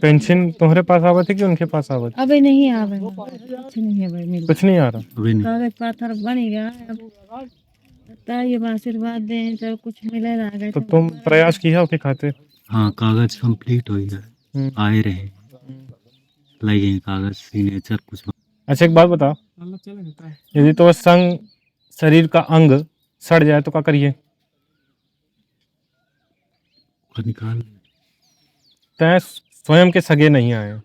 Pension तुम्हारे पास आवत है कि उनके पास आवत? अबे नहीं आवे, कुछ नहीं है भाई मेरे कुछ नहीं आ रहा। अभी नहीं। कागज पाथर बन गया अब लगता है ये आशीर्वाद दें तो कुछ मिले ना गए तो तुम प्रयास किया उसके खाते? हाँ, कागज कंप्लीट हो गया, आए रहे, लगे कागज सिग्नेचर कुछ। अच्छा एक बात बता, यदि तो संग शरीर का अंग सड़ जाए तो क्या करिए? निकाल। तय स्वयं के सगे नहीं आए,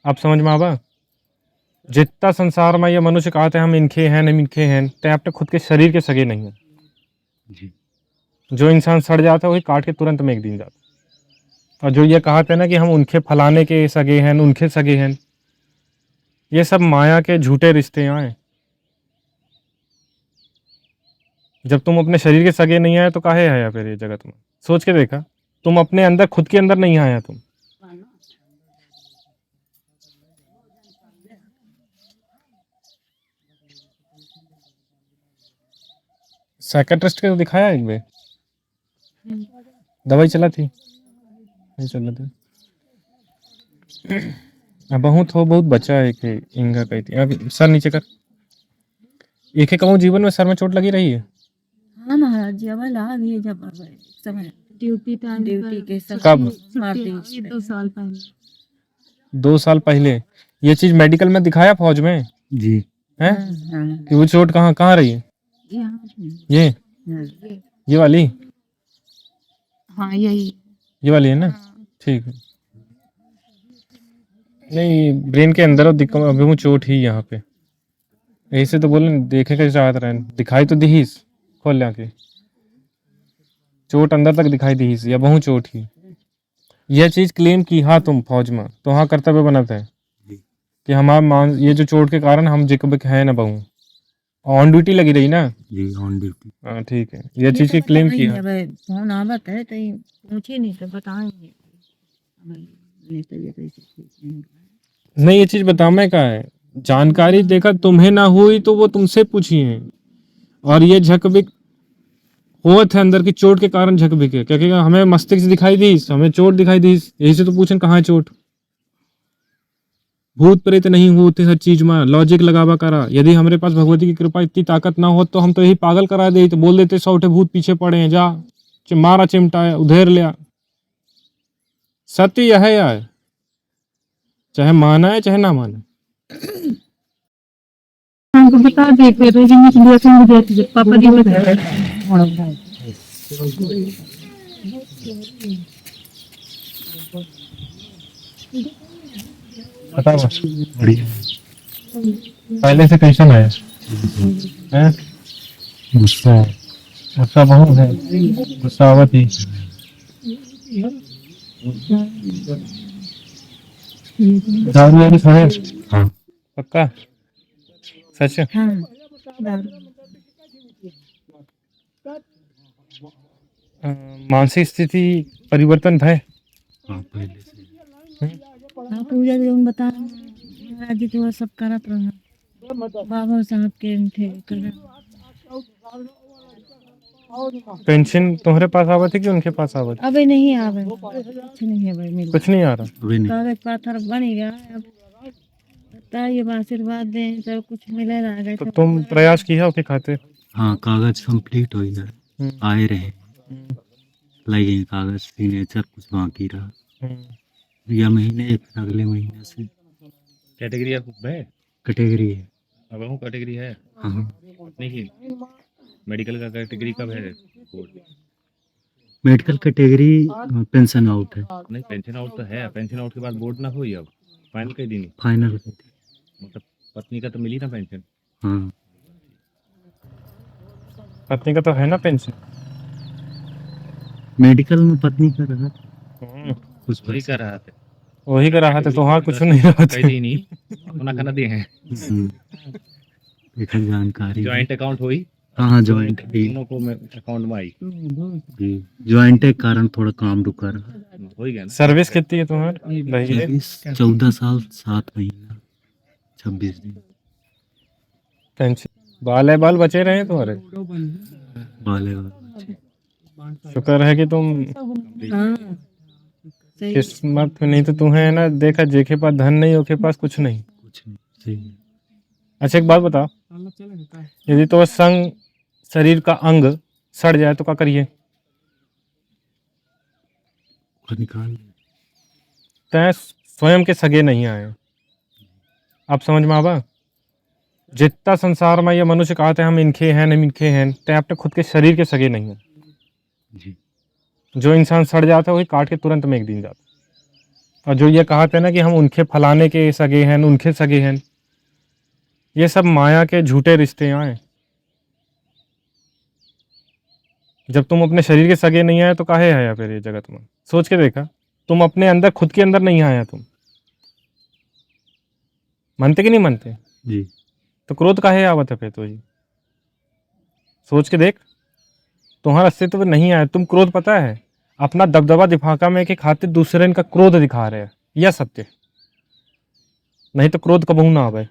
आप समझ में आवा? जितना संसार में ये मनुष्य कहते हैं हम इनके हैं नहीं इनके हैं, तय अपने खुद के शरीर के सगे नहीं है। जी। जो इंसान सड़ जाता है वही काट के तुरंत में एक दिन जाता। और जो ये कहते हैं ना कि हम उनके फलाने के सगे हैं उनके सगे हैं, ये सब माया के झूठे रिश्ते आए। जब तुम अपने शरीर के सगे नहीं आए तो काहे आया फिर ये जगत में? सोच के देखा, तुम अपने अंदर खुद के अंदर नहीं आया तुम। साइकेट्रिस्ट को दिखाया एक बार? दवाई चला थी? नहीं चला थी। अब बहुत बचा है कि इंगा कही थी। अब सर नीचे कर। एक कहूँ जीवन में सर में चोट लगी रही है? हाँ महाराज जी, अब ला दिए जब समय ड्यूटी के सब कब? 2 साल पहले। 2 साल पहले ये चीज मेडिकल में दिखाया फौज में जी। है हाँ, कि वो चोट कहाँ कहाँ रही है? ये वाली? हाँ यही ये वाली है ना? ठीक है। नहीं ब्रेन के अंदर अभी वो चोट ही यहाँ पे, यही से तो बोले देखे का चाहत रहे, दिखाई तो दी खोल ला के, चोट अंदर तक दिखाई दी या बहु चोट ही। यह चीज क्लेम की हाँ तुम फौज में तो हाँ कर्तव्य बनता है कि हमारा ये जो चोट के कारण हम जिकबिक है ना बहु ऑन ड्यूटी लगी रही ना? जी ऑन ड्यूटी। हाँ ठीक है, यह चीज की क्लेम की है। फोन आवत है तो पूछे नहीं तो बताएंगे। नहीं ये चीज बताने का है, जानकारी देखा तुम्हें ना हुई तो वो तुमसे पूछी है। और ये झकबिक हुआ थे अंदर की चोट के कारण झकबिक है, क्योंकि हमें मस्तिष्क दिखाई दी, हमें चोट दिखाई दी, यही से तो पूछें कहाँ है चोट। भूत प्रेत नहीं होते हर चीज में, लॉजिक लगावा करा। यदि हमारे पास भगवती की कृपा इतनी ताकत ना हो तो हम तो यही पागल करा दे, तो बोल देते 100 भूत पीछे पड़े हैं, जा मारा चिमटाया उधेर लिया। सत्य यह है यार, चाहे माना है चाहे ना माना। हमको बता दे फिर मुझे पापा जी बताए। बता बढ़िया। पहले से कैसा है? गुस्सा है। गुस्सा बहुत है, गुस्सा आवत ही। दारू वाली खाए? हाँ। पक्का? सच? हाँ मानसिक स्थिति परिवर्तन है? हाँ पहले से। हाँ पूजा जी उन बता महाराज जी तो सब करत रहा बाबा साहब के थे पेंशन तुम्हारे पास आवत है कि उनके पास आवत? अबे नहीं आवे, कुछ नहीं है भाई मेरे कुछ नहीं आ रहा। अभी नहीं। कागज पाथर बन गया अब लगता है ये आशीर्वाद दें तो कुछ मिले ना गए। तो तुम प्रयास किया उसके खाते? हाँ, कागज कंप्लीट हो गया, आए रहे, लगे कागज सिग्नेचर कुछ बाकी रहा। यह महीने या फिर अगले महीने से कैटेगरी है कैटेगरी है। अब हूँ कैटेगरी है। हाँ नहीं मेडिकल का कैटेगरी कब है? मेडिकल कैटेगरी पेंशन आउट है। नहीं पेंशन आउट तो है, पेंशन आउट के बाद बोर्ड ना हुई, अब फाइनल कई दिन फाइनल। मतलब पत्नी का तो मिली ना पेंशन? हाँ पत्नी का तो है ना पेंशन? मेडिकल में पत्नी का रहा कुछ वही कर रहा था, वही का रहा था तो हाँ कुछ नहीं रहा कई दिन ही अपना खाना दिए हैं। देखा जानकारी। ज्वाइंट अकाउंट हुई? हाँ ज्वाइंट दोनों को अकाउंट में आई। ज्वाइंट के कारण थोड़ा काम रुका रहा। हो गया ना। सर्विस कितनी है तुम्हारी? 14 साल 7 महीना 26 दिन। पेंशन बाल है, बाल बचे रहे तुम्हारे? बाले शुक्र है कि तुम हाँ सही। किस्मत में, नहीं तो तुम्हें ना देखा जेके पास धन नहीं ओके पास कुछ नहीं। कुछ नहीं सही है। अच्छा एक बात बता, यदि तो संग शरीर का अंग सड़ जाए तो क्या करिए? और निकाल तय स्वयं के सगे नहीं आए। आप समझ में आवा? जितना संसार में ये मनुष्य कहते हैं हम इनके हैं हम इनके हैं, तय अपने खुद के शरीर के सगे नहीं है। जी। जो इंसान सड़ जाता है वही काट के तुरंत में एक दिन जाता। और जो ये कहते हैं ना कि हम उनके फलाने के सगे हैं उनके सगे हैं, ये सब माया के झूठे रिश्ते आए। जब तुम अपने शरीर के सगे नहीं आए तो काहे आया फिर ये जगत में? सोच के देखा, तुम अपने अंदर खुद के अंदर नहीं आया, तुम मानते कि नहीं मानते? जी। तो क्रोध काहे आवत है फिर? तो ये सोच के देख, तुम्हारा अस्तित्व नहीं आया, तुम क्रोध पता है अपना दबदबा दिखाका में के खातिर दूसरे इनका क्रोध दिखा रहे हैं, यह सत्य। नहीं तो क्रोध कबहू ना आवे।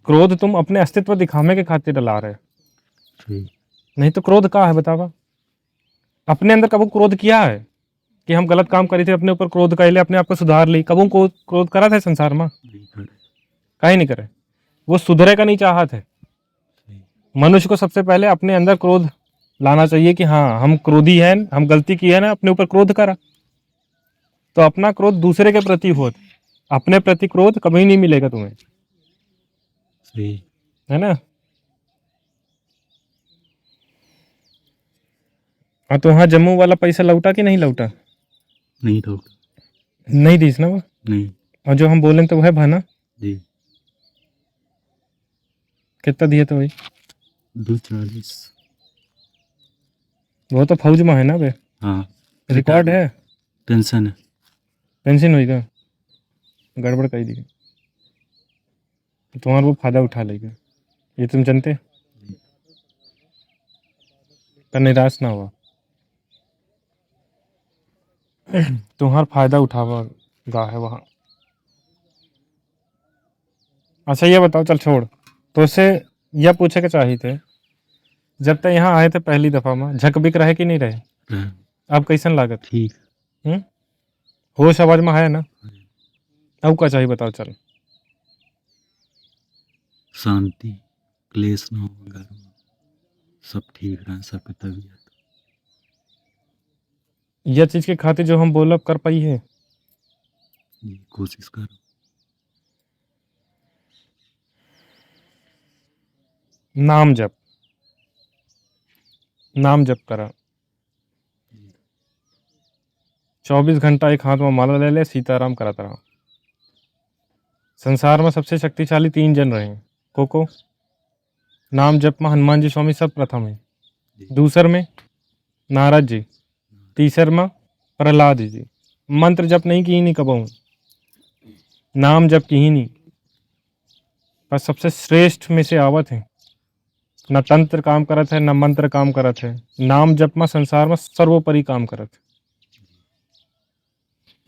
क्रोध तुम अपने अस्तित्व दिखाने के खातिर डला रहे, सही। नहीं तो क्रोध का है बतावा? अपने अंदर कबू क्रोध किया है कि हम गलत काम करी थे, अपने ऊपर क्रोध कर ले, अपने आप को सुधार ली? कबू को क्रोध करा था संसार में? नहीं करे। काहे नहीं करे? वो सुधरे का नहीं चाहत है। मनुष्य को सबसे पहले अपने अंदर क्रोध लाना चाहिए कि हाँ हम क्रोधी हैं, हम गलती की है ना, अपने ऊपर क्रोध करा। तो अपना क्रोध दूसरे के प्रति हो, अपने प्रति क्रोध कभी नहीं मिलेगा तुम्हें, सही। है ना? हाँ तो वहाँ जम्मू वाला पैसा लौटा कि नहीं लौटा? नहीं तो नहीं दीस ना वो। नहीं। और जो हम बोलें तो वह भाना जी। कितना दिए तो भाई? 240। वो तो फौज में है ना बे, हाँ रिकॉर्ड है। पेंशन है। पेंशन हुई का गड़बड़ कर दी तो तुम्हारा वो फायदा उठा लेगा, ये तुम जानते? पर निराश ना हुआ, तुम्हारा फायदा उठावा गा है वहाँ। अच्छा ये बताओ, चल छोड़, तो उससे यह पूछे के चाहिए थे, जब तक यहाँ आए थे पहली दफा में झक बिक रहे कि नहीं रहे? हाँ, अब कैसन लागत? ठीक। होश आवाज में है ना? अब क्या चाहिए बताओ? चल शांति, क्लेश ना हो घर में, सब ठीक रहे, सबकी तबीयत। यह चीज के खातिर जो हम बोलब कर पाई है, जी, कोशिश करो। नाम जप, नाम जप करा। 24 घंटा एक हाथ में माला ले ले, सीताराम कराता रहा। संसार में सबसे शक्तिशाली 3 जन रहे हैं, को नाम जप में हनुमान जी स्वामी सब प्रथम है, दूसर में नारद जी, तीसर में प्रहलाद जी। मंत्र जप नहीं की ही नहीं कबहू, नाम जप की ही नहीं, पर सबसे श्रेष्ठ में से आवत है। न तंत्र काम करत है न मंत्र काम करत है, नाम जप में संसार में सर्वोपरि काम करत है।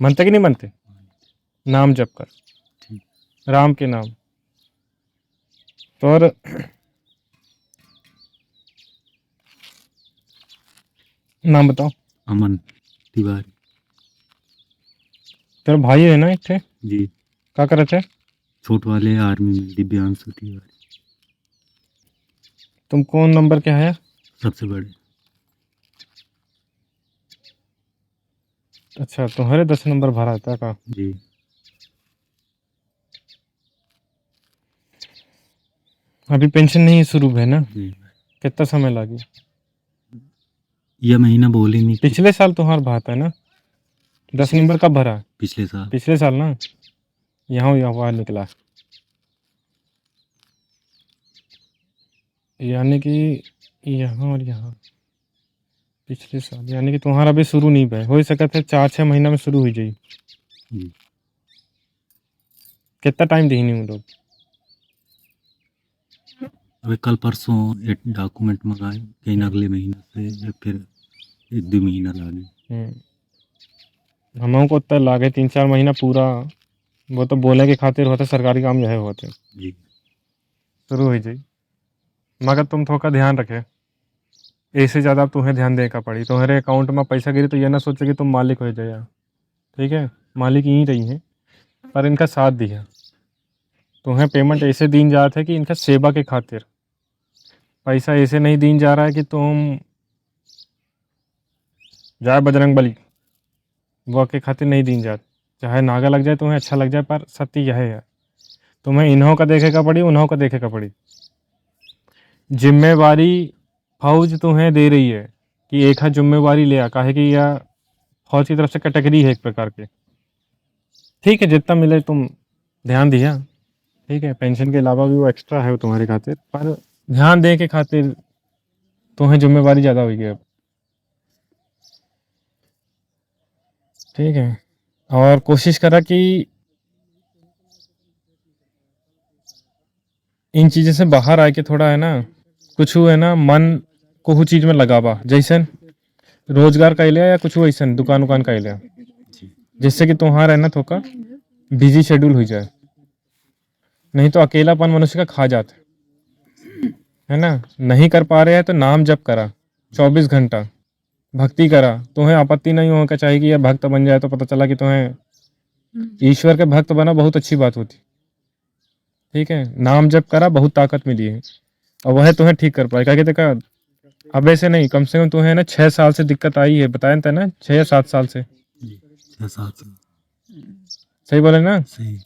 मनते कि नहीं मनते? नाम जप कर, राम के नाम। तो और नाम बताओ। अमन तिवारी। तेरा भाई है ना एक थे, जी। क्या करत है? छोट वाले आर्मी में, दिव्यांशु तिवारी। तुम कौन नंबर के है? सबसे बड़े। अच्छा तुम्हारे 10 नंबर भरा था का? जी। अभी पेंशन नहीं शुरू है ना? जी। कितना समय लगे? यह महीना बोले नहीं। पिछले साल तुम्हारा भरा था ना? 10 नंबर कब भरा? पिछले साल। पिछले साल ना? यहाँ हुआ निकला, यानी कि यहाँ और यहाँ पिछले साल, यानी कि तुम्हारा अभी शुरू नहीं हुआ हो सकता है 4-6 महीना में शुरू हो जाए। जी। कितना टाइम दी नहीं लोग? अबे कल परसों एक डॉक्यूमेंट मंगाए, कहीं अगले महीना से या फिर 1-2 महीना लागे। हम को उत्तर लागे 3-4 महीना पूरा, वो तो बोले के खातिर होता, सरकारी काम यह होते जी। शुरू हो जाए। मगर तुम थोड़ा ध्यान रखे, ऐसे ज़्यादा अब तुम्हें ध्यान देने का पड़ी। तुम्हारे अकाउंट में पैसा गिरे तो ये ना सोचे कि तुम मालिक हो जाए, ठीक है। मालिक यहीं रही हैं, पर इनका साथ दिया। तुम्हें पेमेंट ऐसे दीन जा रहा है कि इनका सेवा के खातिर। पैसा ऐसे नहीं दीन जा रहा है कि तुम जाए बजरंग बली, वो के खातिर नहीं दीन जात। चाहे नागा लग जाए तुम्हें, अच्छा लग जाए, पर सत्य यह है, तुम्हें इन्हों का देखेगा पड़ी, उन्हों का देखेगा पड़ी। जिम्मेवारी फौज तुम्हें दे रही है कि एक हाथ जिम्मेवारी ले आ, काहे कि यह फौज की तरफ से कैटेगरी है एक प्रकार के, ठीक है। जितना मिले तुम ध्यान दिया, ठीक है। पेंशन के अलावा भी वो एक्स्ट्रा है वो तुम्हारे खातिर, पर ध्यान दे के खातिर तुम्हें जिम्मेवारी ज़्यादा हुई है अब, ठीक है। और कोशिश करा कि इन चीज़ों से बाहर आके थोड़ा है ना, कुछ है ना मन को चीज़ में लगावा, जैसे रोजगार का लिया या कुछ ऐसा दुकान उकान का लिया, जिससे कि तुम्हारा है ना थोड़ा बिजी शेड्यूल हो जाए। नहीं तो अकेलापन मनुष्य का खा जाता है ना। नहीं कर पा रहे हैं तो नाम जप करा 24 घंटा, भक्ति करा। तुम्हें आपत्ति नहीं होगा चाहिए कि यह भक्त बन जाए, तो पता चला कि तुम्हें ईश्वर के भक्त बना, बहुत अच्छी बात होती, ठीक है। नाम जप करा, बहुत ताकत मिली है, और वह तुम्हें ठीक कर पाए। क्या कहते का अब ऐसे नहीं, कम से कम तुम्हें ना 6 साल से दिक्कत आई है, बताया था ना, 6 या 7 साल से। 6-7 सही बोले ना। सही।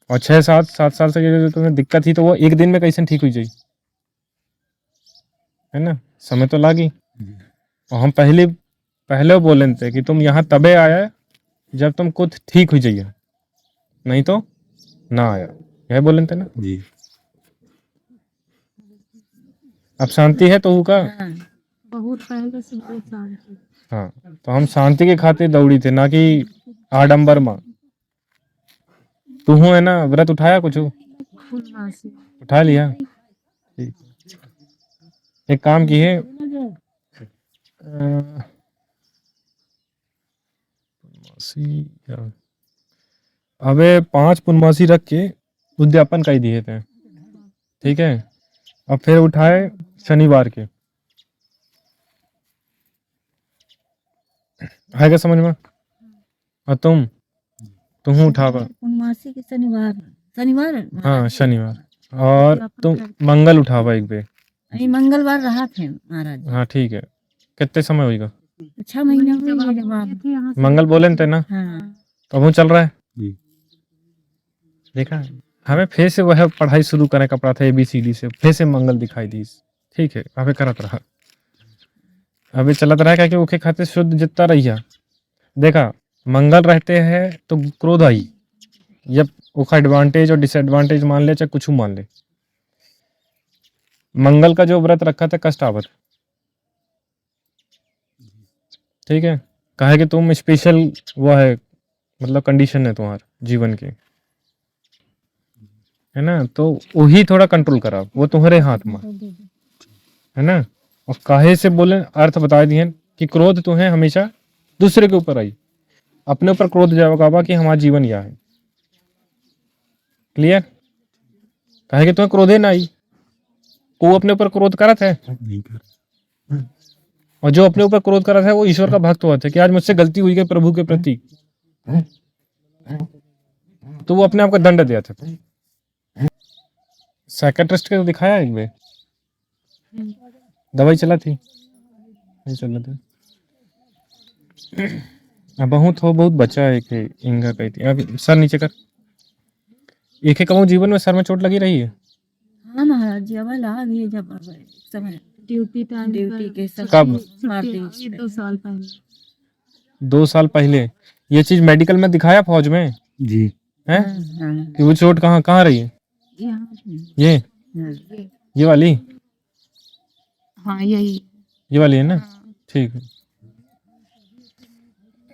और 6-7 साल से ये जो तुम्हें दिक्कत थी, तो वो एक दिन में कैसे ठीक हुई जाई, है ना। समय तो लागी। और हम पहले बोले थे कि तुम यहाँ तबे आया जब तुम खुद ठीक हो जाइए, नहीं तो ना आया, यह बोले थे ना। जी। अब शांति है तो का हाँ, बहुत पहले से बहुत साल से। हाँ, तो हम शांति के खातिर दौड़ी थे, ना कि आडंबर में। तू है ना व्रत उठाया कुछ, पूर्णमासी उठा लिया, ठीक। एक काम की है, अबे 5 पूर्णमासी रख के उद्यापन कर दिए थे, ठीक है। अब फिर उठाए शनिवार के, है क्या समझ में। और तुम उठावा, पूर्णमासी के शनिवार शनिवार हाँ शनिवार, और तुम मंगल उठावा एक बे। ये मंगलवार रहा थे महाराज। हाँ ठीक है, कितने समय होगा, 6 महीना हुए जब आप। मंगल बोले थे ना, हाँ, तो वो चल रहा है। जी। देखा, हमें फिर से वह पढ़ाई शुरू करने का पड़ा था, ABCD से, फिर से मंगल दिखाई दी, ठीक है। अबे करत रहा, अभी चलत रहा, क्या कि ओके खाते शुद्ध जितना रहिया। देखा, मंगल रहते हैं तो क्रोध आई, जब उसका एडवांटेज और डिसएडवांटेज मान ले, चाहे कुछ मान ले। मंगल का जो व्रत रखा था कष्ट आवत, ठीक है। कहे कि तुम स्पेशल वो है, मतलब कंडीशन है तुम्हारे जीवन की, है ना। तो वही थोड़ा कंट्रोल करा, वो तुम्हारे हाथ में है ना। और काहे से बोले अर्थ बता दिए कि क्रोध तुम्हें हमेशा दूसरे के ऊपर आई, अपने ऊपर क्रोध जाएगा कि हमारा जीवन यह है। क्लियर। कहे कि तुम्हें क्रोधे ना आई, वो अपने ऊपर क्रोध करत है, नहीं कर। और जो अपने ऊपर क्रोध करत है वो ईश्वर का भक्त हुआ था कि आज मुझसे गलती हुई है प्रभु के प्रति, तो वो अपने आप को दंड दिया था। साइकेट्रिस्ट के तो दिखाया एक बार, दवाई चला थी, नहीं चला था। अब बहुत बचा है कि इंगा कही थी। अब सर नीचे कर। एक ही कहूँ जीवन में सर में चोट लगी रही है। हाँ महाराज जी, अब ला भी जब अब समय ड्यूटी के सब कब? मारते 2 साल पहले 2 साल पहले। ये चीज मेडिकल में दिखाया फौज में जी। है हाँ, कि वो चोट कहाँ रही है, यहाँ ये हाँ। ये वाली, हाँ यही ये वाली है ना, ठीक है।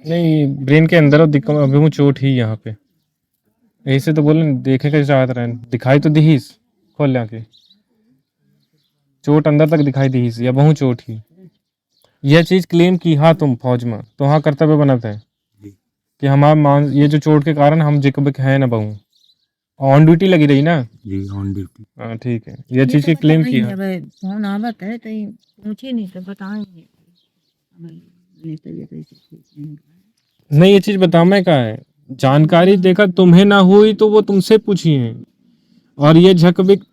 नहीं, ब्रेन के अंदर दिक्कत, अभी वो चोट ही यहाँ पे, ऐसे तो बोले देखे का चाहत रहे, दिखाई तो दी खोल ला के, चोट अंदर तक दिखाई दी या बहु चोट ही। यह चीज क्लेम की हाँ तुम फौज में, तो हाँ कर्तव्य बनता है कि हमारा ये जो चोट के कारण हम जिकबिक है ना बहु, ऑन ड्यूटी लगी रही ना? जी ऑन ड्यूटी। हाँ ठीक है, ये चीज की क्लेम की है। फोन आवत है तो पूछे नहीं तो बताएंगे। नहीं तो ये तो ऐसे ठीक नहीं। नहीं, ये चीज बताने का है, जानकारी देखा तुम्हें ना हुई तो वो तुमसे पूछी है। और ये झकबिक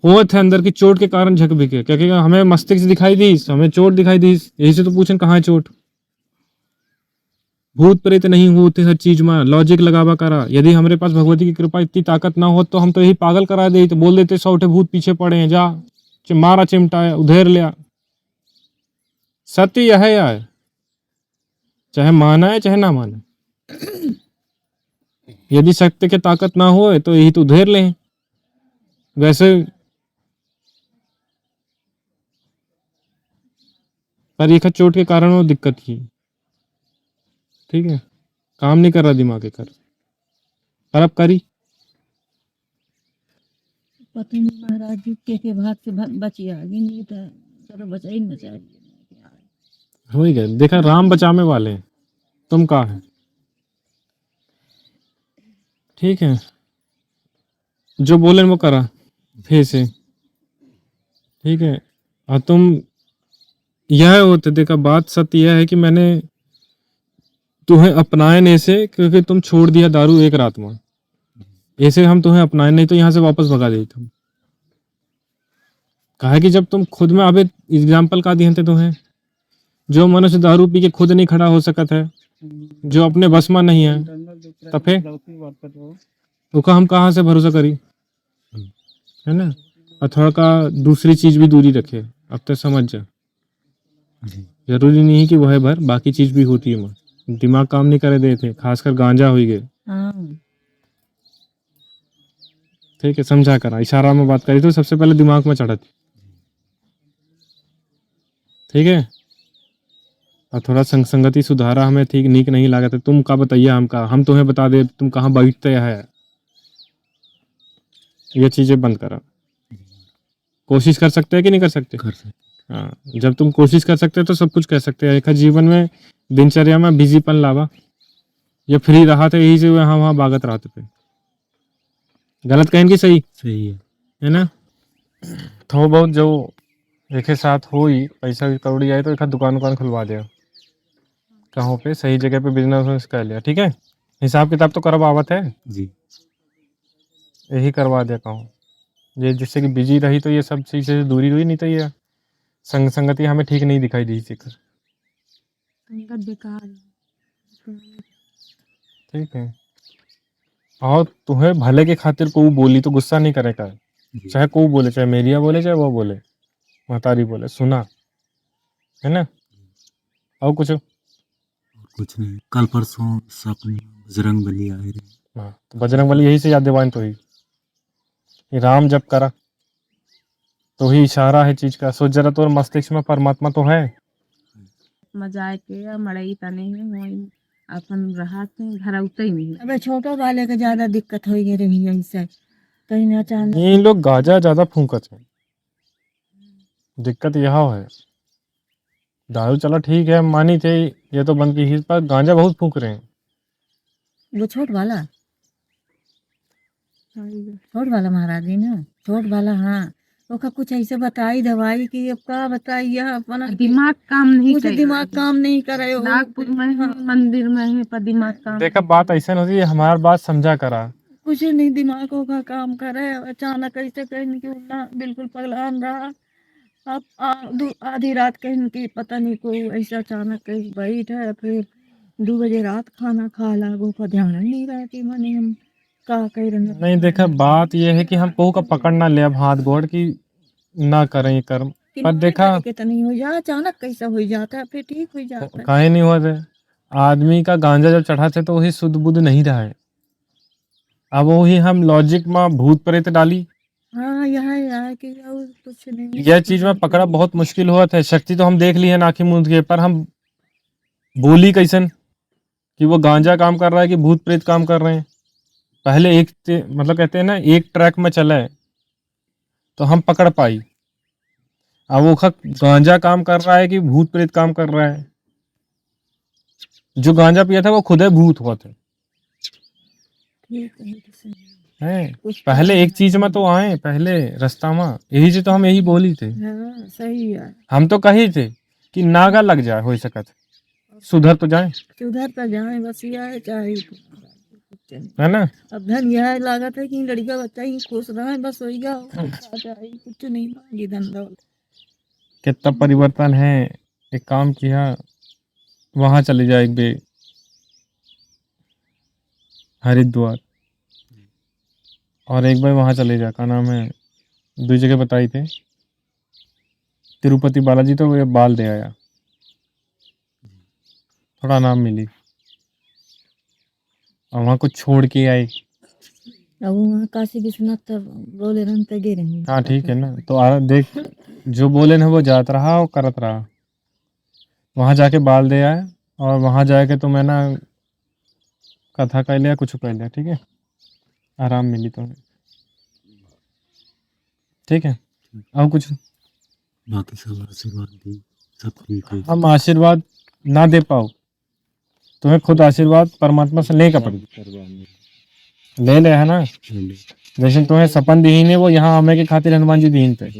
हुआ था अंदर की चोट के कारण झकबिक है, क्या क्या हमें मस्तिष्क दिखाई दी, हमें चोट दिखाई दी, यही से तो पूछें कहाँ है चोट। भूत प्रेत नहीं होते हर चीज में, लॉजिक लगावा करा। यदि हमारे पास भगवती की कृपा इतनी ताकत ना हो तो हम तो यही पागल करा दे, तो बोल देते 100 उठे भूत पीछे पड़े हैं, जा मारा चिमटा उधेर लिया। सत्य यह है यार, चाहे माना है चाहे ना माने। यदि सत्य की ताकत ना हो तो यही तो उधेर लें। वैसे परीक्षा चोट के कारण वो दिक्कत की, ठीक है, काम नहीं कर रहा दिमाग के कर, पर अब करी। पता नहीं महाराज जी के भाग से बची आगे, नहीं तो चलो बचा ही न चाहिए। हो ही गए, देखा राम बचाने वाले हैं, तुम कहाँ है? ठीक है, जो बोले वो करा फिर से, ठीक है। और तुम यह होते, देखा बात सत्य यह है कि मैंने तुम्हें अपनाए नहीं से, क्योंकि तुम छोड़ दिया दारू एक रात में, ऐसे हम तुम्हें अपनाए, नहीं तो यहाँ से वापस भगा देते हम। कहा कि जब तुम खुद में, अबे एग्जाम्पल का दिए थे तुम्हें, जो मनुष्य दारू पी के खुद नहीं खड़ा हो सकता है, जो अपने बस में नहीं है, तब फिर उसका हम कहाँ से भरोसा करी, है ना। और थोड़ा का दूसरी चीज भी दूरी रखे, अब तो समझ जा। जरूरी नहीं है कि वह भर बाकी चीज भी होती है, मां दिमाग काम नहीं करे देते, खासकर गांजा हो गए, ठीक है, समझा करा, इशारा में बात करी तो सबसे पहले दिमाग में चढ़ा थी, ठीक है। और थोड़ा संगति सुधारा हमें, ठीक नीक नहीं लगा था, तुम का बताइए हम तुम्हें बता दे तुम कहाँ बैठते है, ये चीजें बंद करा। कोशिश कर सकते हैं कि नहीं कर सकते? कर सकते। हाँ, जब तुम कोशिश कर सकते हैं तो सब कुछ कर सकते हैं। एक जीवन में दिनचर्या में बिजीपन लावा, ये फ्री रहा था यही से यहाँ वहाँ भागत रहते पे, गलत कहें कि सही? सही है ना। थोड़ा बहुत जो एक साथ हो ही पैसा की कौड़ी आए तो एक दुकान खुलवा दिया, कहाँ पे सही जगह पे बिजनेस कर लिया, ठीक है। हिसाब किताब तो करवावत है जी। यही करवा दिया कहूँ, ये जिससे कि बिजी रही तो ये सब चीज़ से दूरी हुई, नहीं तो ये संगति हमें ठीक नहीं दिखाई दी सीकर, संगत बेकार है। ठीक है। और तुम्हें भले के खातिर को बोली तो गुस्सा नहीं करेगा, चाहे को बोले, चाहे मेरिया बोले, चाहे वो बोले, महतारी बोले, सुना, है ना। और कुछ नहीं, कल परसों सपने बजरंग बली आए रहे। हाँ, तो बजरंग बली यही से याद दिवान तो ही राम जब करा तो ही इशारा है चीज का। सोच जरा, तो मस्तिष्क में परमात्मा तो है। मजा के मड़ई तने में अपन रहते घर उते ही नहीं। अबे छोटो वाले के ज्यादा दिक्कत हो गई रही ऐसे, कहीं ना अचानक ये लोग गांजा ज्यादा फूंकत है, दिक्कत यह है। दारू चलो ठीक है मानी थे, ये तो बंद की ही, पर गांजा बहुत फूंक रहे हैं। वो छोट वाला महाराज जी ना, छोट वाला, हाँ ओका कुछ ऐसे बताई दवाई की, अब का बताइए अपना दिमाग काम नहीं कुछ करे। दिमाग काम नहीं करे हो। नागपुर में है, मंदिर में है, पर दिमाग काम देखा बात ऐसा होती है, हमारी बात समझा करा, कुछ नहीं दिमागों का काम करे, अचानक ऐसे कहीं कि ना बिल्कुल पगलान रहा। अब आधी रात कहीं की पता नहीं कोई ऐसा अचानक कहीं बैठ है, फिर 2 बजे रात खाना खा लागो का ध्यान नहीं रहती मने हम का कह रहे हैं। नहीं देखा बात यह है कि हम कोहू का पकड़ ना ले, अब हाथ गोड़ की ना करें ये कर्म, पर देखा तो नहीं हो जा, अचानक कैसा हो जाता है, फिर ठीक हो जाता है। काहे नहीं हुआ थे, आदमी का गांजा जब चढ़ा थे तो वही शुद्ध बुद्ध नहीं रहा है, अब वही हम लॉजिक में भूत प्रेत डाली। हाँ यह कि कुछ नहीं, यह चीज में पकड़ा बहुत मुश्किल हुआ था। शक्ति तो हम देख ली है नाखी मूंद के, पर हम बोली कैसन कि वो गांजा काम कर रहा है कि भूत प्रेत काम कर रहे हैं। पहले एक मतलब कहते हैं ना, एक ट्रैक में चला है तो हम पकड़ पाई, अब वो गांजा काम कर रहा है कि भूत प्रेत काम कर रहा है। जो गांजा पिया था वो खुद है भूत हुआ था, ठीक है तो सही। है। कुछ पहले एक चीज में तो आए, पहले रास्ता में यही से तो हम यही बोली थे, हाँ सही है। हम तो कही थे कि नागा लग जाए हो सकत, सुधर तो जाए, सुधर तो जाए, बस यह है चाहे है ना। अब धन यह लागत है कि लड़का बच्चा ही खुश रहे, बस वही चाहे, कुछ नहीं मांगी धन दौलत। कितना परिवर्तन है। एक काम किया, वहां चले जाए एक बे, हरिद्वार, और एक बार वहां चले जा, क्या नाम है, दो जगह बताई थे, तिरुपति बालाजी तो वो बाल दे आया, थोड़ा नाम मिली, और वहां कुछ छोड़ के आए। अब वहाँ काशी विश्वनाथ तो बोले रहन तो गे रहे। हाँ ठीक है ना, तो देख, जो बोले ना वो जात रहा और करत रहा, वहां जाके बाल दे आया, और वहां जाके तो मैं ना कथा कह लिया, कुछ कह लिया, ठीक है, आराम मिली तो, ठीक है। और कुछ बाकी सब आशीर्वाद दी, सब ठीक है। हम आशीर्वाद ना दे पाओ, तुम्हें खुद आशीर्वाद परमात्मा से लेकर पड़ी, ले ले, है ना। चलिए, जैसे तुम्हें सपन दीन है, वो यहाँ हमें के खातिर हनुमान जी दीन पे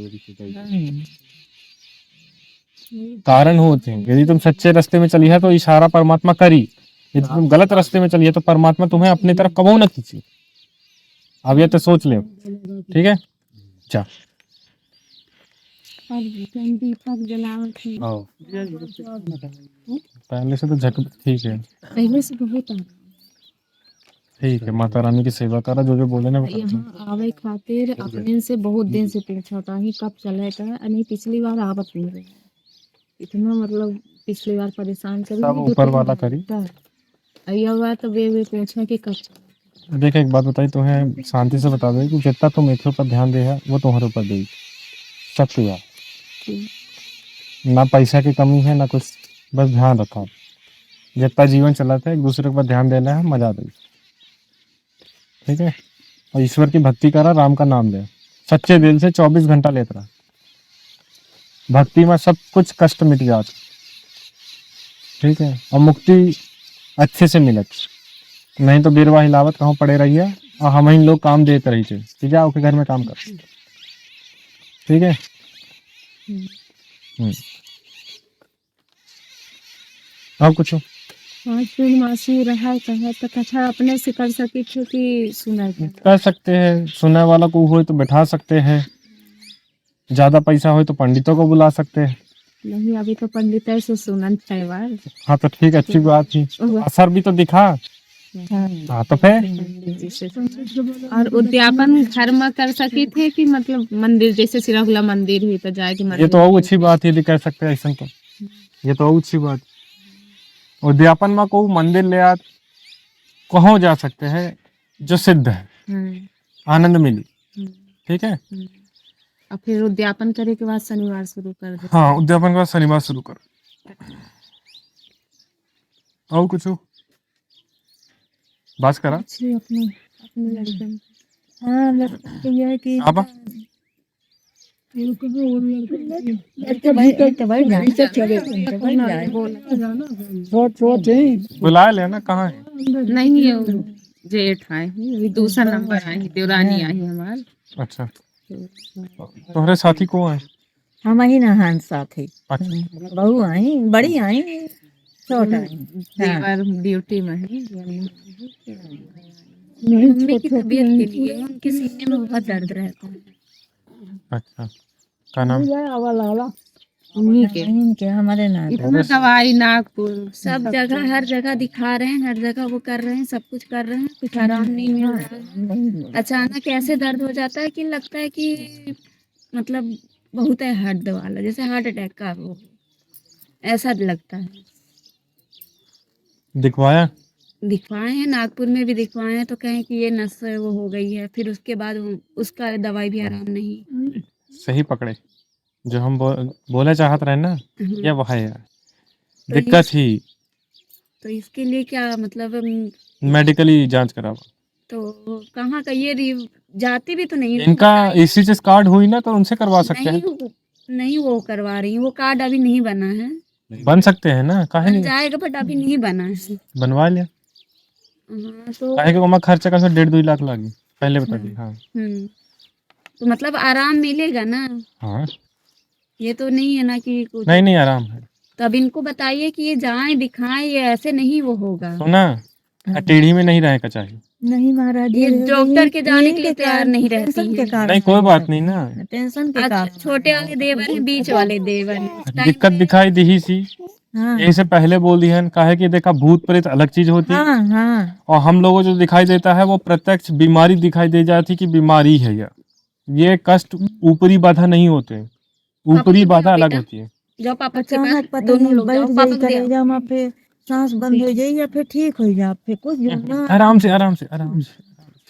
कारण होते हैं। यदि तुम सच्चे रास्ते में चली है तो इशारा परमात्मा करी, यदि तुम गलत रास्ते में चली है तो परमात्मा तुम्हें अपनी तरफ कबो न खींची। अब ये तो सोच ले, ठीक है। जा दीपक जलावत है, आओ, पहले से तो झक ठीक है, पहले से बहुत आ ठीक है। माता रानी की सेवा करा, जो जो बोले ना वो करते हैं। यहाँ आवे खातिर अपने से बहुत दिन से पूछा था ही कब चले था, नहीं पिछली बार आवत नहीं रहे इतना, मतलब पिछली बार परेशान करी सब ऊपर वाला करी। अय्या हुआ तो वे पूछा कि कब चले। देख एक बात बताई तुम्हें, शांति से बता दे कि जितना तुम एक ऊपर ध्यान दे है वो तुम्हारे ऊपर दे, सब यार, ना पैसा की कमी है ना कुछ, बस ध्यान रखा, जितना जीवन चलाता है एक दूसरे के ऊपर ध्यान देना है, मजा दे, ठीक है। और ईश्वर की भक्ति करा, राम का नाम ले, सच्चे दिल से 24 घंटा लेता रहा, भक्ति में सब कुछ कष्ट मिट जाता, ठीक है। और मुक्ति अच्छे से मिलत, नहीं तो बेरवा हिलावत कहाँ पड़े रहिए, और हम ही लोग काम देते रही थे कि जाओ के घर में काम कर, ठीक है। और कुछ पाँच दिन मासी रहा कहा तो कथा अपने से कर सकी थी कि सुना था। कर सकते हैं, सुनने वाला को हो तो बैठा सकते हैं, ज्यादा पैसा हो तो पंडितों को बुला सकते हैं। नहीं अभी तो पंडित से सुनन है बार। हाँ तो ठीक, अच्छी बात थी, असर भी तो दिखा। हाँ तो फिर और उद्यापन घर में कर सकी थे कि मतलब मंदिर जैसे सिरहुला मंदिर हुई तो जाए कि ये तो और अच्छी बात है, यदि कर सकते हैं ऐसा तो, ये तो और अच्छी बात। उद्यापन में को मंदिर ले आ, कहाँ जा सकते हैं जो सिद्ध है, आनंद मिली, ठीक है। और फिर उद्यापन करे के बाद शनिवार शुरू कर दे। हाँ उद्यापन के बाद शनिवार शुरू कर। और कुछ बात करा अपने अपने लड़के में। हाँ लड़का ये है कि आप बुला लेना, कहाँ है। नहीं है जेठ आए हैं, अभी दूसरा नंबर आए हैं, देवरानी आई है हमारे। अच्छा, तुम्हारे साथी को है। हम ही ना हाँ साथी अच्छा, बहू आई, बड़ी आई, छोटा आई। देवर ड्यूटी में है। मम्मी की तबीयत के लिए उनके सीने में बहुत दर्द रहता है। अच्छा, क्या नाम। उन्हीं के इनके हमारे नाम इतना दवाई नागपुर सब जगह, हर जगह दिखा रहे हैं, हर जगह वो कर रहे हैं, सब कुछ कर रहे हैं, कुछ आराम नहीं मिल रहा है। अचानक ऐसे दर्द हो जाता है कि लगता है कि मतलब बहुत है हार्ट वाला, जैसे हार्ट अटैक का वो ऐसा लगता है। दिखवाया। दिखवाए हैं, नागपुर में भी दिखवाए हैं, तो कहें कि ये नस वो हो गई है, फिर उसके बाद उसका दवाई भी आराम नहीं। सही पकड़े, जो हम बोले चाहत रहे ना, ये वह है यार, तो दिक्कत ही। तो इसके लिए क्या मतलब मेडिकली जांच कराओ। तो कहाँ का ये जाती भी तो नहीं है। इनका इसी से कार्ड हुई ना, तो उनसे करवा सकते हैं। नहीं वो करवा रही, वो कार्ड अभी नहीं बना है। बन सकते हैं ना, काहे बन नहीं, जाएगा बट अभी नहीं बना है। बनवा लिया। हाँ तो काहे के ओमा खर्चा का 1.5-2 लाख लागी। पहले बता दी। हाँ तो मतलब आराम मिलेगा ना, हाँ, ये तो नहीं है ना कि कुछ। नहीं नहीं आराम है। तो अब इनको बताइए कि ये जाएं दिखाएं, ये ऐसे नहीं वो होगा। सुना, टेढ़ी में नहीं रहेगा चाहिए। नहीं महाराज, ये डॉक्टर के जाने के लिए तैयार नहीं रहती टेंशन के हैं। कारण नहीं कोई बात नहीं ना, टेंशन के आज कारण। छोटे वाले देवर हैं, बीच वाले देवर हैं। इस टाइम दिक्कत पे दिखाई दी ही सी। हाँ यही से पहले बोल दी है, काहे कि देखा भूत प्रेत अलग चीज होती है, हाँ हाँ, और हम लोगों को जो दिखाई देता है वो प्रत्यक्ष बीमारी दिखाई दे जाती कि बीमारी है ये कष्ट ऊपरी बाधा नहीं होते, ऊपरी को बाधा दियो अलग बेटा। होती है। जाओ पापा के अचानक पास, पता दोनों नहीं लोग बैठ जाओ, जाई पापा को दियो। कलेजा में, फिर सांस बंद हो जाई या फिर ठीक हो जा, फिर कुछ जो ना। आराम से आराम से आराम से।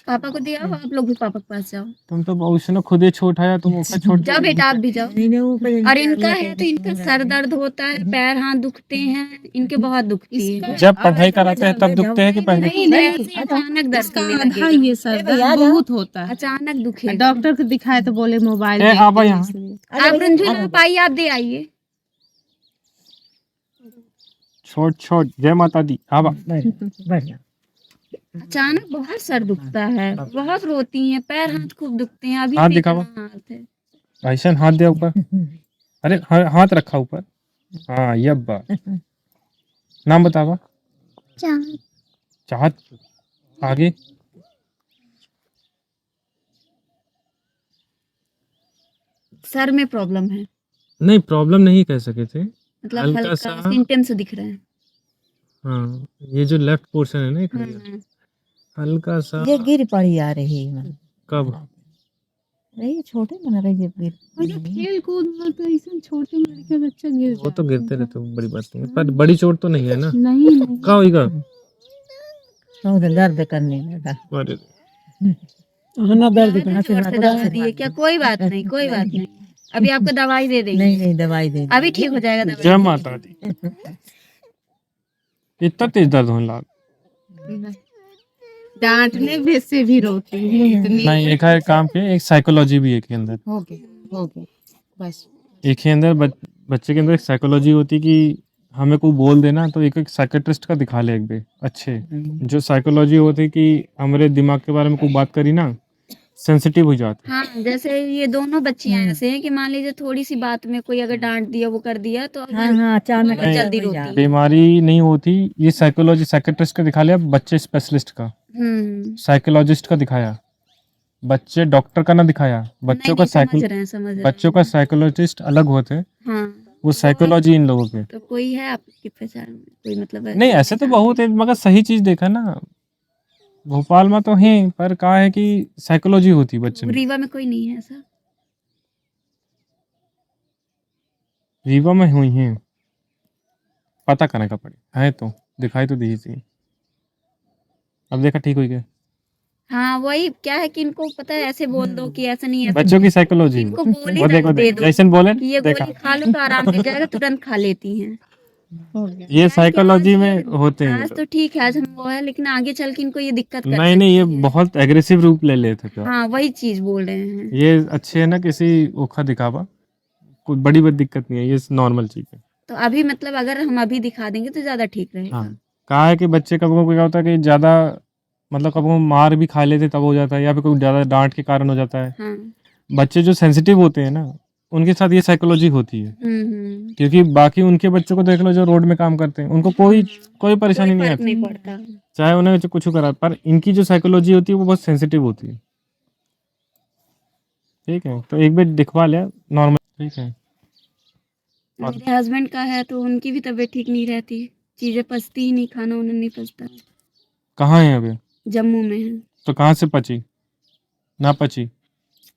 पापा को दिया, आप लोग भी पापा के पास जाओ। तुम तो उसने खुद ही छोट आया, तुम ऊपर छोट जाओ बेटा, आप भी जाओ। नहीं नहीं, ऊपर और इनका है तो इनका सर दर्द होता है, पैर हाथ दुखते हैं, इनके बहुत दुखती है। जब पढ़ाई कराते हैं तब दुखते हैं कि पहले? नहीं नहीं, ऐसे अचानक दर्द इसका होने आधा लगेगा, ये सर दर्द बहुत होता है। अचानक दुखेगा। डॉक्टर को दिखाए तो बोले मोबाइल ए, आबा देखते हैं यहाँ। इसलिए। आप रंजुला आप आइए, आप दे आइए। छोट छोट, जय माता दी। आबा बढ़िया। अचानक बहुत सर दुखता है, बहुत रोती हैं, पैर हाथ खूब दुखते हैं। अभी हाथ भी दिखाओ। इतना हाथ है। ऐसा हाथ दे ऊपर, अरे हाथ रखा ऊपर। हाँ ये बात। नाम बतावा। चाहत। आगे। सर में प्रॉब्लम है, नहीं प्रॉब्लम नहीं कह सके थे, मतलब हल्का हल्का सा। सिम्टम्स दिख रहे हैं। हाँ ये जो लेफ्ट पोर्शन है ना, ये खड़िया, हम्म। हल्का सा। ये गिर पड़ी आ रही है, कब? नहीं छोटे बना रही है गिर। और जब खेल कूद में तो ऐसे छोटे लड़के बच्चा गिर वो तो जाता गिरते रहते, वो बड़ी बात नहीं है, पर बड़ी चोट तो नहीं है ना? है। नहीं नहीं, का होगा? तो दर्द करने लगा। अरे ना दर्द ज्यादा जोर से दवा दिए क्या? कोई बात नहीं, कोई बात नहीं, अभी आपको दवाई दे देंगे, नहीं नहीं, दवाई दे अभी ठीक हो जाएगा दवाई। जय माता दी। इतना तेज दर्द होने लगा? डांटने भी से भी रोती है इतनी। नहीं, एक है काम के, एक साइकोलॉजी भी है के अंदर। हो गया बस। एक के अंदर बच्चे के अंदर एक साइकोलॉजी होती कि हमें कोई बोल देना तो एक साइकेट्रिस्ट का दिखा ले एक बे अच्छे। जो साइकोलॉजी होती कि हमारे दिमाग के बारे में कोई बात करी ना, सेंसिटिव हो जाते। हाँ, जैसे ये दोनों बच्चियां ऐसे हैं कि मान लीजिए थोड़ी सी बात में कोई अगर डांट दिया, वो कर दिया तो हाँ हाँ, अचानक बहुत जल्दी रोती है। बीमारी नहीं होती, ये साइकोलॉजी साइकेट्रिस्ट का दिखा लिया, बच्चे स्पेशलिस्ट का, साइकोलॉजिस्ट का दिखाया, बच्चे डॉक्टर का ना दिखाया। बच्चों का समझ रहे हैं, समझ रहे हैं। बच्चों का साइकोलॉजिस्ट अलग होते हैं, हाँ, वो साइकोलॉजी इन लोगों के। तो कोई है आपकी पहचान में? कोई मतलब नहीं ऐसे तो बहुत है, मगर सही चीज देखा ना, भोपाल में तो है, पर कहा है कि साइकोलॉजी होती है बच्चे में। रीवा में कोई नहीं है ऐसा? रीवा में हुई है, पता करने का पड़े है, तो दिखाई तो दी थी। अब देखा ठीक हुई गया। हाँ, वही क्या है कि इनको पता है, ऐसे बोल दो कि ऐसा नहीं है, बच्चों की साइकोलॉजी इनको गोली वो देखो, दे दो जैसे बोले कि ये देखा, गोली खा लो तो आराम मिल जाएगा, तुरंत खा लेती हैं। ये साइकोलॉजी में होते हैं। आज तो ठीक है, आज हम वो है, लेकिन आगे चल के इनको ये दिक्कत कर नहीं नहीं, ये बहुत एग्रेसिव रूप ले लेते थे। हाँ, वही चीज बोल रहे हैं। ये अच्छे है ना, किसी ओखा दिखावा, कोई बड़ी दिक्कत नहीं है, ये नॉर्मल चीज है। तो अभी मतलब अगर हम अभी दिखा देंगे तो ज्यादा ठीक रहेगा। हाँ, कहा है कि बच्चे कभी क्या होता है कि ज्यादा, मतलब कभी मार भी खा लेते तब हो जाता है, या फिर कोई ज्यादा डांट के कारण हो जाता है। हाँ। बच्चे जो सेंसिटिव होते हैं ना, उनके साथ ये साइकोलॉजी होती है। क्योंकि बाकी उनके बच्चों को देख लो जो रोड में काम करते हैं, उनको कोई परेशानी नहीं फर्क आती, नहीं पड़ता। चाहे उन्हें कुछ करा, पर इनकी जो साइकोलॉजी होती है वो बहुत सेंसिटिव होती है। ठीक है, तो एक बार दिखवा लिया, नॉर्मल ठीक है। मेरे हस्बैंड का है तो उनकी भी तबीयत ठीक नहीं रहती, चीजें पचती ही नहीं, खाना उन्हें नहीं पचता। कहाँ है अभी? जम्मू में है। तो कहाँ से पची ना पची?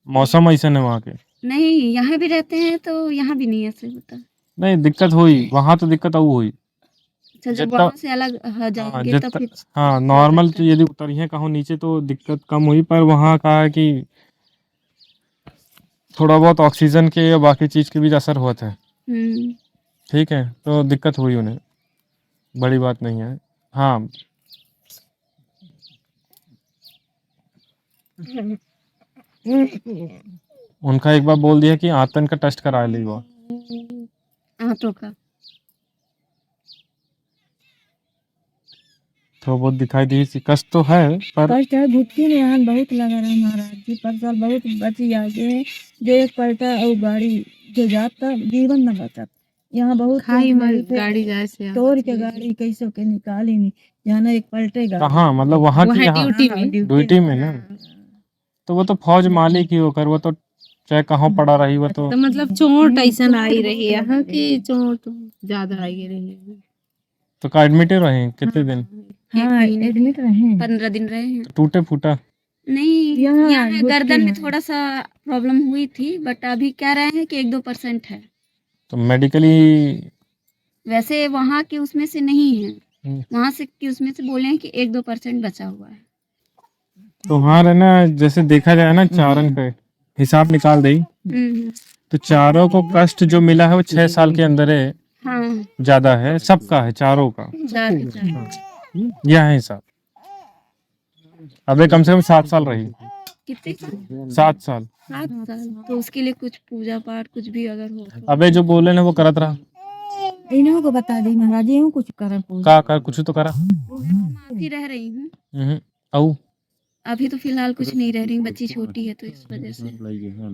मौसम ऐसा है वहाँ के। नहीं, यहाँ भी रहते हैं तो यहाँ भी नहीं ऐसे होता। नहीं दिक्कत हुई वहाँ, तो दिक्कत वो हुई। अच्छा, जब जितना- वहाँ से अलग हो जाएंगे तो फिर हाँ नॉर्मल तो यदि उतरी है कहीं नीचे तो दिक्कत कम हुई, पर वहाँ कहा है कि थोड़ा बहुत ऑक्सीजन के या बाकी चीज के भी असर होता है। ठीक है, तो दिक्कत हुई उन्हें, बड़ी बात नहीं है। हाँ उनका एक बार बोल दिया कि आतन का टेस्ट करा लेगा। आंतों का। तो बहुत दिखाई दी सी कष्ट तो है पर कष्ट है भुटकी में यहाँ बहुत लगा रहा महाराज जी पर साल बहुत बची आगे जो एक पलटा और गाड़ी जो जाता जीवन न बचत यहाँ बहुत खाई चोट में लगी थे, गाड़ी जाए से तोड़ के गाड़ी कैसे के निकाली नहीं यहाँ एक पलटेगा कहाँ मतलब वहाँ की वहाँ यहाँ ड्यूटी में ड्यूटी में ना तो वो तो फौज मालिक ही होकर वो तो चाहे कहाँ पड़ा रही वो तो तो मतलब चोट ऐसा आई रही है यहाँ की चोट ज्यादा आई रही है तो का एडमिट रहे कितने दिन हाँ एडमिट रहे 15 दिन रहे हैं। टूटे फूटा नहीं, यहाँ यहाँ घुटने गर्दन में में। थोड़ा सा प्रॉब्लम हुई थी, बट अभी कह रहे हैं कि 1-2% है। तो मेडिकली वैसे वहाँ की उसमें से नहीं है, वहाँ से की उसमें से बोले हैं कि 1-2% बचा हुआ है। तो हाँ है ना जैसे देखा जाए ना चारण पे हिसाब निकाल दे तो चारों को कष्ट जो मिला है वो 6 साल के अंदर है हाँ, ज्यादा है सबका है चारों का यह है हिसाब अबे कम से कम 7 साल रही कितने 7 साल 7 साल, तो उसके लिए कुछ पूजा पाठ कुछ भी अगर हो तो। अबे जो बोले ना वो करत रहा इन्हों को बता दी महाराज जी हूँ कुछ कर का कर कुछ तो करा माफी रह रही हूँ औ अभी, तो फिलहाल कुछ नहीं रह रही हूँ, बच्ची छोटी है तो इस वजह से।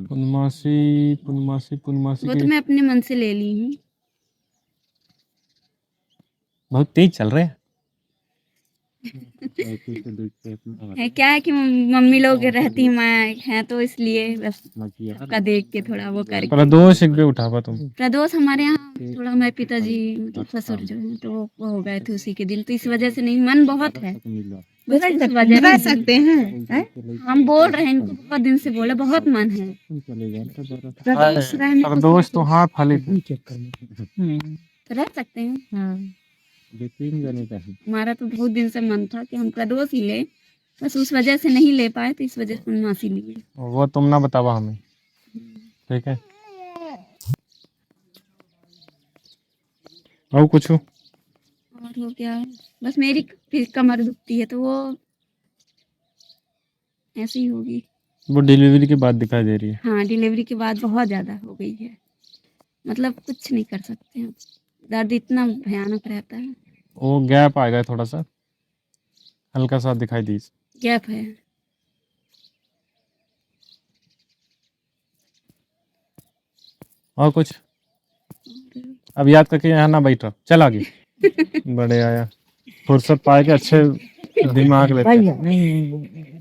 पुनमासी पुनमासी पुनमासी वो तो के मैं अपने मन से ले ली हूँ। बहुत तेज चल रहे हैं है क्या है कि मम्मी लोग रहती हैं तो इसलिए बस सबका देख के थोड़ा वो करके। प्रदोष एक भी उठावा तुम प्रदोष हमारे यहाँ थोड़ा हमारे पिताजी मतलब ससुर जो है तो वो हो गए थे उसी के दिन, तो इस वजह से नहीं, मन बहुत है रह सकते हैं हम बोल रहे हैं, इनको बहुत दिन से बोले, बहुत मन है। प्रदोष तो हाँ फलित तो रह सकते हैं। हाँ हमारा तो बहुत दिन से मन था कि हम प्रदोष ही ले, बस उस वजह से नहीं ले पाए, तो इस वजह से पूर्णमासी लिए। वो तुम ना बतावा हमें ठीक है और कुछ हो और हो गया, बस मेरी फिर कमर दुखती है तो वो ऐसी ही होगी। वो डिलीवरी के बाद दिखाई दे रही है हाँ, डिलीवरी के बाद बहुत ज़्यादा हो गई है, मतलब कुछ नहीं कर सकते हैं, दर्द इतना भयानक रहता है। वो गैप आएगा थोड़ा सा हल्का सा दिखाई दी गैप है। और कुछ अब याद करके यहाँ ना बैठो चल आगे बड़े आया फुर्सत पाए के अच्छे दिमाग लेते नहीं